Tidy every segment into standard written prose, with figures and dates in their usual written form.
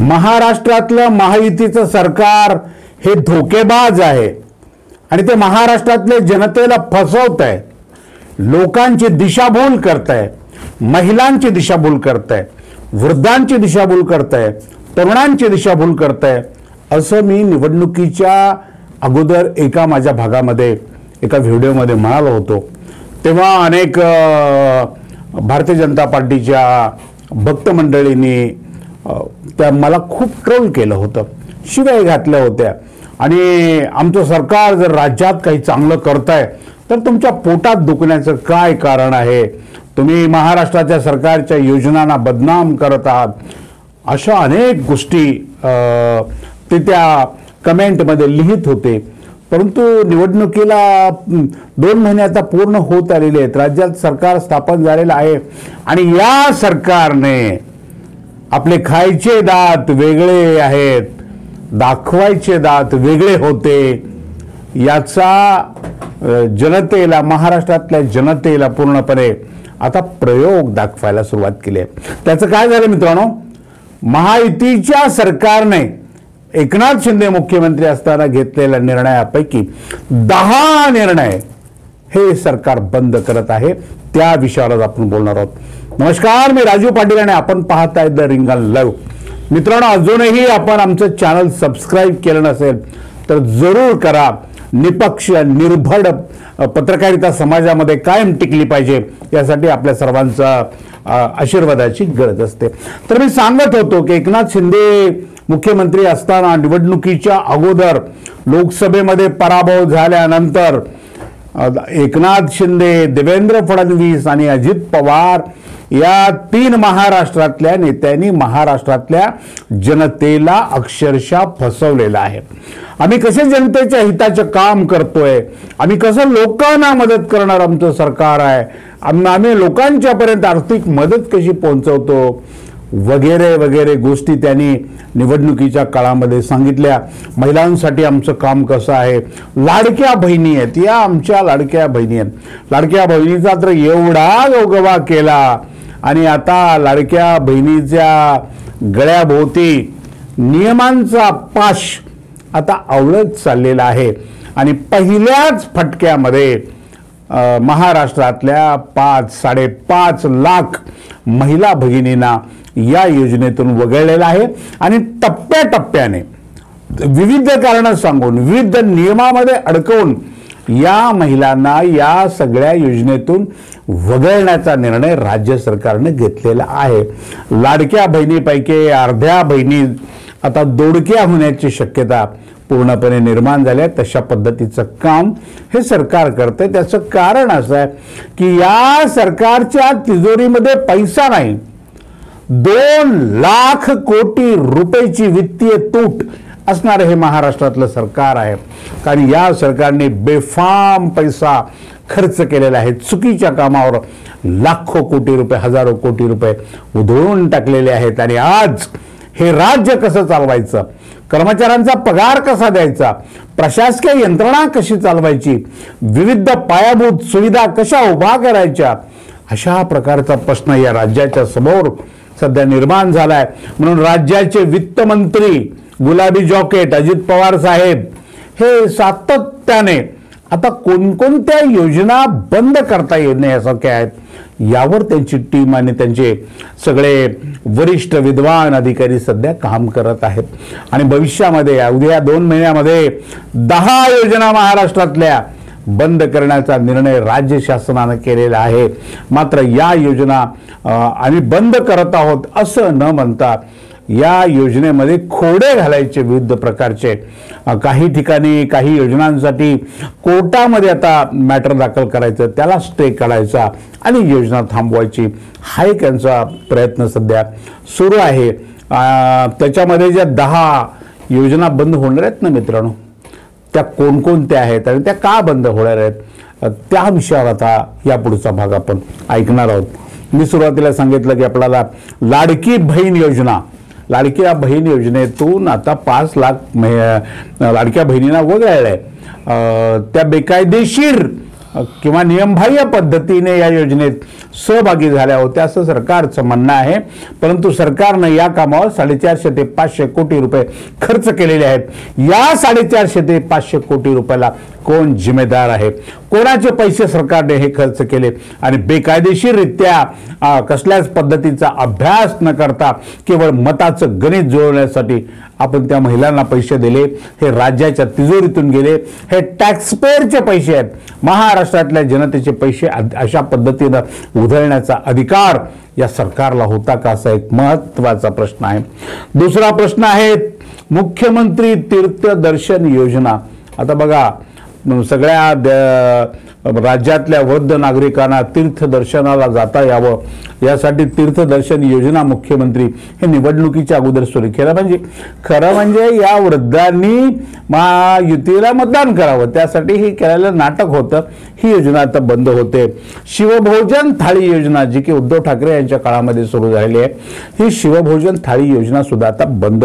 महाराष्ट्रातलं महायुतीचं सरकार हे धोकेबाज आहे आणि ते महाराष्ट्रातले जनतेला फसवत आहे, लोकांची दिशाभूल करत आहे, महिलांची दिशाभूल करत आहे, वृद्धांची दिशाभूल करत आहे, तरुणांची दिशाभूल करत आहे असं मी निवडणुकीच्या अगोदर एका माझ्या भागामध्ये एका व्हिडिओमध्ये म्हणालो होतो। तेव्हा अनेक भारतीय जनता पार्टीच्या भक्त मंडळींनी त्या मला खूप ट्रोल केलं होतं, शिवाय घातल्या होत्या आणि आमचं सरकार जर राज्यात काही चांगलं करतंय तर तुमच्या पोटात दुखण्याचं काय कारण आहे, तुम्ही महाराष्ट्राच्या सरकारच्या योजनांना बदनाम करत आहात, अशा अनेक गोष्टी ते त्या कमेंटमध्ये लिहित होते। परंतु निवडणुकीला 2 महिने आता पूर्ण होत आलेले आहेत, राज्यात सरकार स्थापन झालेलं आहे आणि या सरकारने आपले खायचे दात वेगळे आहेत, दाखवायचे दात वेगळे होते, याचा जनतेला, महाराष्ट्रातल्या जनतेला पूर्णपणे आता प्रयोग दाखवायला सुरुवात केली आहे। त्याचं काय झालं मित्रांनो, महायुतीच्या सरकारने एकनाथ शिंदे मुख्यमंत्री असताना घेतलेल्या निर्णयापैकी 10 निर्णय हे सरकार बंद करत आहे। त्या विषयावर आपण बोलणार आहोत। नमस्कार, मी राजू पाटील आणि आपण पाहताय द रिंगण लाईव्ह। मित्रांनो, अजूनही आपण आमचं चॅनल सबस्क्राईब केलं नसेल तर जरूर करा। निपक्ष निर्भड पत्रकारिता समाजामध्ये कायम टिकली पाहिजे यासाठी आपल्या सर्वांचा आशीर्वादाची गरज असते। तर मी सांगत होतो की एकनाथ शिंदे मुख्यमंत्री असताना निवडणुकीच्या अगोदर लोकसभेमध्ये पराभव झाल्यानंतर एकनाथ शिंदे, देवेंद्र फडणवीस आणि अजित पवार या 3 महाराष्ट्रातल्या नेत्यांनी महाराष्ट्रातल्या जनतेला अक्षरशः फसवलेलं आहे। आम्ही कसे जनतेच्या हिताचे काम करतोय, आम्ही कसं लोकांना मदत करणार आमचं सरकार आहे, आम्ही लोकांच्यापर्यंत आर्थिक मदत कशी पोहोचवतो वगैरे वगैरे गोष्टी त्यांनी निवडणुकीच्या काळामध्ये सांगितल्या। महिलांसाठी आमचं काम कसं आहे, लाडक्या बहिणी आहेत, या आमच्या लाडक्या बहिणी आहेत, लाडक्या बहिणीचा तर एवढा गोगवा केला आणि आता लाडक्या बहिणीच्या गळ्याभोवती नियमांचा पाश आता आवळत चाललेला आहे आणि पहिल्याच फटक्यामध्ये महाराष्ट्रातल्या 5-5.5 लाख महिला भगिनींना या योजनेतून वगळलेला आहे आणि टप्प्याटप्प्याने विविध कारणं सांगून, विविध नियमामध्ये अडकवून या महिलांना या सगळ्या योजनेतून वगळण्याचा निर्णय राज्य सरकारने घेतलेला आहे। लाडक्या बहिणीपैकी अर्ध्या बहिणी आता दोडक्या होण्याची शक्यता पूर्णपणे निर्माण झाली आहे। तशा पद्धतीचं काम हे सरकार करते। त्याचं कारण असं आहे की या सरकारच्या तिजोरीमध्ये पैसा नाही, 2 लाख कोटी रुपयाची वित्तीय तूट असणारे हे महाराष्ट्रातलं सरकार आहे। कारण या सरकारने बेफाम पैसा खर्च केलेला आहे, चुकीच्या कामावर लाखो कोटी रुपये, हजारो कोटी रुपये उधळून टाकलेले आहेत आणि आज हे राज्य कसं चालवायचं, कर्मचाऱ्यांचा पगार कसा द्यायचा, प्रशासकीय यंत्रणा कशी चालवायची, विविध पायाभूत सुविधा कशा उभा करायच्या, अशा प्रकारचा प्रश्न या राज्याच्या समोर सध्या निर्माण झालाय। म्हणून राज्याचे वित्तमंत्री गुलाबी जॉकेट अजित पवार साहेब हे सातत्याने आता कोणकोणत्या योजना बंद करता येण्यासारख्या आहेत यावर त्यांची टीम आणि त्यांचे सगळे वरिष्ठ विद्वान अधिकारी सध्या काम करत आहेत आणि भविष्यामध्ये उद्या 2 महिन्यामध्ये 10 योजना महाराष्ट्रातल्या बंद करण्याचा निर्णय राज्य शासनाने केलेला आहे। मात्र या योजना आम्ही बंद करत आहोत असं न म्हणता या योजनेमध्ये खोडे घालायचे विविध प्रकारचे, काही ठिकाणी काही योजनांसाठी कोर्टामध्ये आता मॅटर दाखल करायचं, त्याला स्टे काढायचा आणि योजना थांबवायची, हा एक यांचा प्रयत्न सध्या सुरू आहे। त्याच्यामध्ये ज्या 10 योजना बंद होणार आहेत ना मित्रांनो, त्या कोणकोणत्या आहेत आणि त्या का बंद होणार आहेत त्या विषयावर आता यापुढचा भाग आपण ऐकणार आहोत। मी सुरुवातीला सांगितलं की आपल्याला लाडकी बहीण योजना, लाडक्या बहीण योजनेतून आता 5 लाख लाडक्या बहिणींना वगळलंय। त्या बेकायदेशीर किंवा नियमबाह्य पद्धतीने या योजनेत सहभागी झाल्या होत्या असं सरकारचं म्हणणं आहे. परंतु सरकारनं या कामावर 450 ते 500 कोटी रुपये खर्च केलेले आहेत. या 450 ते 500 कोटी रुपयाला कोण जिम्मेदार आहे? कोणाचे पैसे सरकारने हे खर्च केले आणि बेकायदेशीररित्या कसल्याच पद्धतीचा अभ्यास न करता केवळ मताचं गणित जुळवण्यासाठी आपण त्या महिलांना पैसे दिले. हे राज्याच्या तिजोरीतून गेले. हे टॅक्सपेअरचे पैसे आहेत. महाराष्ट्रातल्या जनतेचे पैसे अशा पद्धतीनं उधळण्याचा अधिकार या सरकारला होता का, असा एक महत्त्वाचा प्रश्न आहे. दुसरा प्रश्न आहे मुख्यमंत्री तीर्थदर्शन योजना. आता बघा, सगळ्या राज्यातल्या वृद्ध नागरिकांना तीर्थदर्शनाला जाता यावं यासाठी तीर्थदर्शन योजना मुख्यमंत्री हे निवडणुकीच्या अगोदर सुरू केलं. म्हणजे खरं म्हणजे या वृद्धांनी महायुतीला मतदान करावं त्यासाठी हे केलेलं नाटक होतं. ही योजना आता बंद होते. शिवभोजन थाळी योजना जी की उद्धव ठाकरे यांच्या काळामध्ये सुरू झालेली आहे, ही शिवभोजन थाळी योजना सुद्धा आता बंद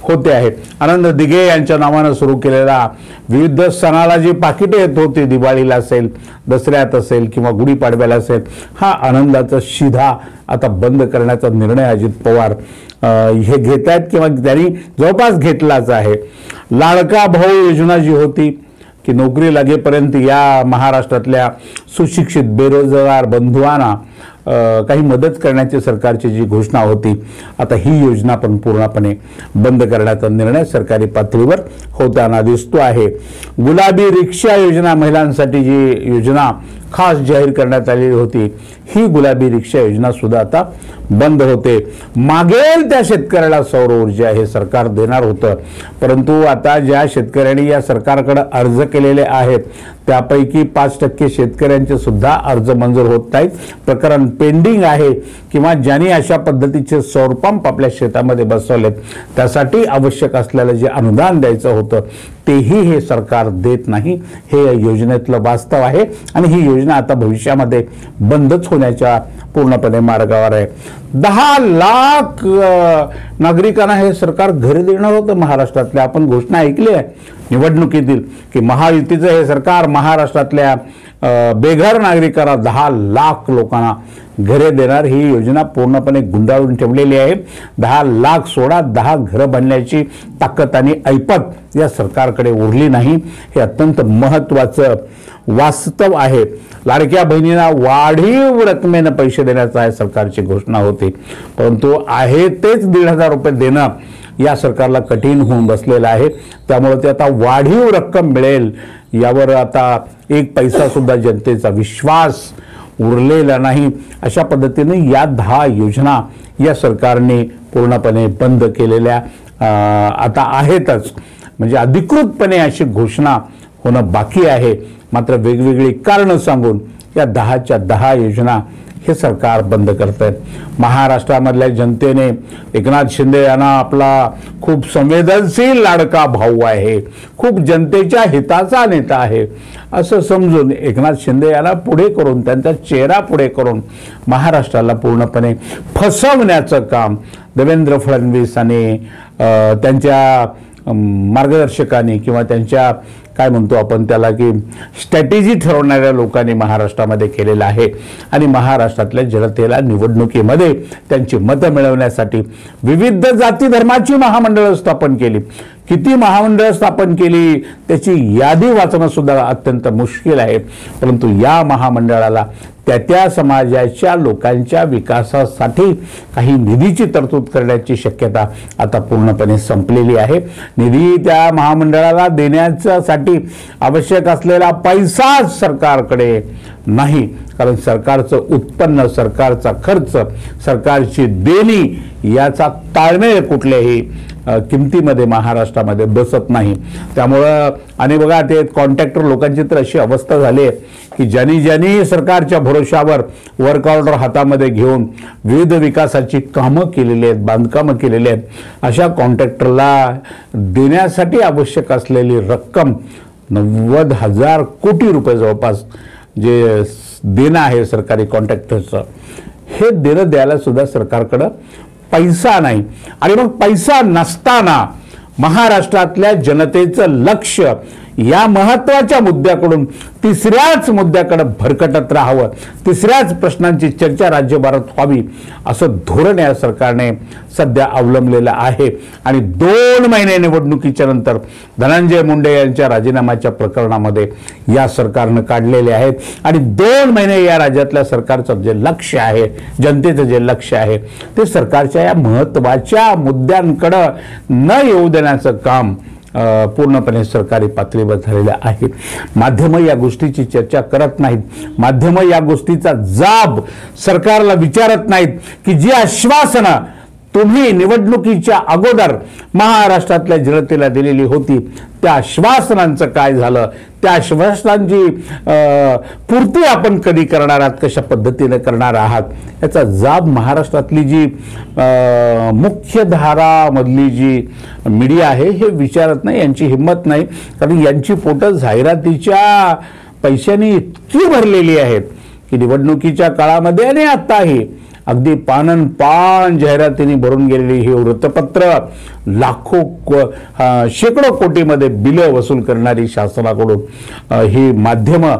होते आहे. आनंद दिघे यांच्या नावानं सुरू केलेला विविध सणाला जी पाकिटे येत होती, दिवाळीला असेल, दसऱ्यात असेल किंवा गुढीपाडव्याला असेल, हा आनंदाचा शिधा आता बंद करण्याचा निर्णय अजित पवार हे घेत आहेत किंवा त्यांनी जवळपास घेतलाच आहे. लाडका भाऊ योजना जी होती की नोकरी लागेपर्यंत या महाराष्ट्रातल्या सुशिक्षित बेरोजगार बंधुआंना काही मदत करण्याची सरकारची जी घोषणा होती, आता ही योजना पण पूर्णपणे बंद करण्याचा निर्णय सरकारी पातळीवर होताना दिसतो आहे. गुलाबी रिक्षा योजना, महिलांसाठी जी योजना खास जाहीर करण्यात आलेली होती, ही गुलाबी रिक्षा योजना सुद्धा आता बंद होते. मागेल त्या शेतकऱ्याला सौर ऊर्जा हे सरकार देणार होतं, परंतु आता ज्या शेतकऱ्यांनी या सरकारकडे अर्ज केलेले आहेत त्यापैकी 5% शेतकऱ्यांचे सुद्धा अर्ज मंजूर होत नाहीत. प्रकरण पेंडिंग आहे किंवा ज्यांनी अशा पद्धतीचे सौर पंप आपल्या शेतामध्ये बसवलेत त्यासाठी आवश्यक असलेलं जे अनुदान द्यायचं होतं तेही हे सरकार देत नाही. हे योजनेतलं वास्तव आहे आणि ही योजना आता भविष्यामध्ये बंदच होण्याच्या पूर्णपणे मार्गावर आहे. 10 लाख नागरिकांना हे सरकार घरे देणार होतं महाराष्ट्रातल्या. आपण घोषणा ऐकली आहे निवडणुकीतील की महायुतीचं हे सरकार महाराष्ट्रातल्या बेघर नागरिकांना 10 लाख लोकांना घरे देणार. ही योजना पूर्णपणे गुंडाळून ठेवलेली आहे. 10 लाख सोडा, 10 घरं बांधण्याची ताकद आणि ऐपत या सरकारकडे उरली नाही. हे अत्यंत महत्त्वाचं वास्तव आहे. लाडक्या बहिणींना वाढीव रकमेनं पैसे देण्याचा आहे सरकारची घोषणा होती, परंतु आहे तेच 1,500 रुपये देणं या सरकारला कठीण होऊन बसलेलं आहे. त्यामुळे ते आता वाढीव रक्कम मिळेल यावर आता एक पैसा सुद्धा जनतेचा विश्वास उरलेला नाही. अशा पद्धतीने या 10 योजना या सरकारने पूर्णपणे बंद केलेल्या आता आहेतच. म्हणजे अधिकृतपणे अशी घोषणा होणं बाकी आहे. मात्र वेगवेगळी कारणं सांगून या 10च्या 10 योजना हे सरकार बंद करत आहेत. महाराष्ट्रामधल्या जनतेने एकनाथ शिंदे यांना आपला खूप संवेदनशील लाडका भाऊ आहे, खूप जनतेच्या हिताचा नेता आहे असं समजून एकनाथ शिंदे यांना पुढे करून, त्यांचा चेहरा पुढे करून महाराष्ट्राला पूर्णपणे फसवण्याचं काम देवेंद्र फडणवीस आणि त्यांच्या मार्गदर्शकांनी किंवा त्यांच्या काय म्हणतो आपण त्याला की स्ट्रॅटेजी ठरवणाऱ्या लोकांनी महाराष्ट्रामध्ये केलेलं आहे. आणि महाराष्ट्रातल्या जनतेला निवडणुकीमध्ये त्यांची मतं मिळवण्यासाठी विविध जाती धर्माची महामंडळं स्थापन केली. किती महामंडळं स्थापन केली त्याची यादी वाचणं सुद्धा अत्यंत मुश्किल आहे. परंतु या महामंडळाला त्या समाजाच्या लोकांच्या विकासासाठी काही निधीची तरतूद करण्याची शक्यता आता पूर्णपणे संपलेली आहे. निधी त्या महामंडळाला देण्यासाठी आवश्यक असलेला पैसा सरकारकडे नाही, कारण सरकारचं उत्पन्न, सरकारचा खर्च, सरकारची देणी याचा ताळमेळ कुठल्याही किमतीमध्ये महाराष्ट्रामध्ये बसत नाही. त्यामुळं आणि बघा ते कॉन्ट्रॅक्टर लोकांची तर अशी अवस्था झाली आहे की ज्यांनी सरकारच्या भरोशावर वर्क ऑर्डर हातामध्ये घेऊन विविध विकासाची कामं केलेली आहेत, बांधकामं केलेली आहेत, अशा कॉन्ट्रॅक्टरला देण्यासाठी आवश्यक असलेली रक्कम 90,000 कोटी रुपये जवळपास जे देणं आहे सरकारी कॉन्ट्रॅक्टरचं, हे देणं द्यायला सुद्धा सरकारकडं पैसा नाही. आणि मग पैसा नसताना महाराष्ट्रातल्या जनतेचं लक्ष या महत्त्वाच्या मुद्द्याकडून तिसऱ्याच मुद्द्याकडे भरकटत राहावं, तिसऱ्याच प्रश्नांची चर्चा राज्यभरात व्हावी असं धोरण या सरकारने सध्या अवलंबलेलं आहे. आणि 2 महिने निवडणुकीच्या नंतर धनंजय मुंडे यांच्या राजीनाम्याच्या प्रकरणामध्ये या सरकारनं काढलेले आहेत. आणि 2 महिने या राज्यातल्या सरकारचं जे लक्ष आहे, जनतेचं जे लक्ष आहे, ते सरकारच्या या महत्त्वाच्या मुद्द्यांकडं न येऊ देण्याचं काम पूर्णपणे सरकारी पातळीवर झालेलं आहे. माध्यमं या गोष्टीची चर्चा करत नाहीत. माध्यमं या गोष्टीचा जाब सरकारला विचारत नाहीत की जी आश्वासनं तुम्ही निवडणुकीच्या अगोदर महाराष्ट्रातल्या जनतेला दिलेली होती, त्या आश्वासनांचं काय झालं, त्या आश्वासनांची पूर्ती आपण कधी करणार आहात, कशा पद्धतीने करणार आहात, याचा जाब महाराष्ट्रातली जी मुख्यधारामधली जी मीडिया आहे हे विचारत नाही. यांची हिंमत नाही, कारण यांची पोटं जाहिरातीच्या पैशांनी इतकी भरलेली आहेत की निवडणुकीच्या काळामध्ये आणि आताही अगदी पानन जाहिरातीने भरून गेलेली ही वृत्तपत्र, लाखो शेकडो कोटीमध्ये बिलं वसूल करणारी शासनाकडून ही माध्यमं,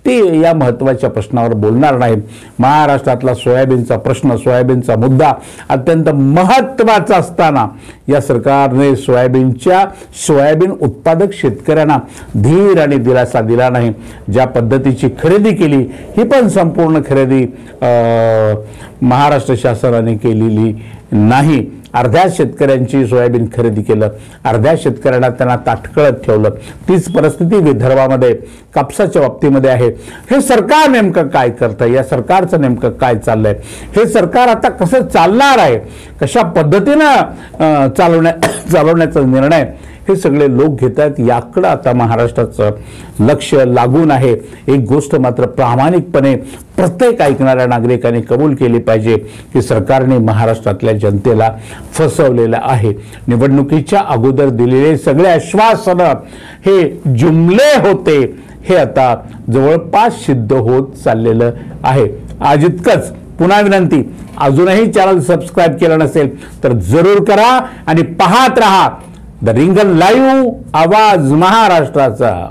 ते या महत्त्वाच्या प्रश्नावर बोलणार नाहीत. महाराष्ट्रातला सोयाबीनचा प्रश्न, सोयाबीनचा मुद्दा अत्यंत महत्त्वाचा असताना या सरकारने सोयाबीन उत्पादक शेतकऱ्यांना धीर आणि दिलासा दिला नाही. ज्या पद्धतीची खरेदी केली, ही पण संपूर्ण खरेदी महाराष्ट्र शासनाने केलेली नाही. अर्ध्या शेतकऱ्यांची सोयाबीन खरेदी केलं, अर्ध्या शेतकऱ्यांना त्यांना ताटकळत ठेवलं. तीच परिस्थिती विदर्भामध्ये कापसाच्या बाबतीमध्ये आहे. हे सरकार नेमकं काय करतंय, या सरकारचं नेमकं काय चाललंय, हे सरकार आता कसं चालणार आहे, कशा पद्धतीनं चालवण्याचा निर्णय हे सगळे लोक घेत आहेत, याकडं आता महाराष्ट्राचं लक्ष लागून आहे. एक गोष्ट मात्र प्रामाणिकपणे प्रत्येक ऐकणाऱ्या नागरिकांनी कबूल केली पाहिजे की सरकारने महाराष्ट्रातल्या जनतेला फसवलेलं आहे. निवडणुकीच्या अगोदर दिलेले सगळे आश्वासनं हे जुमले होते, हे आता जवळपास सिद्ध होत चाललेलं आहे. आज इतकंच. पुन्हा विनंती, अजूनही चॅनल सबस्क्राईब केलं नसेल तर जरूर करा आणि पाहत रहा द रिंगण लाईव्ह, आवाज महाराष्ट्राचा.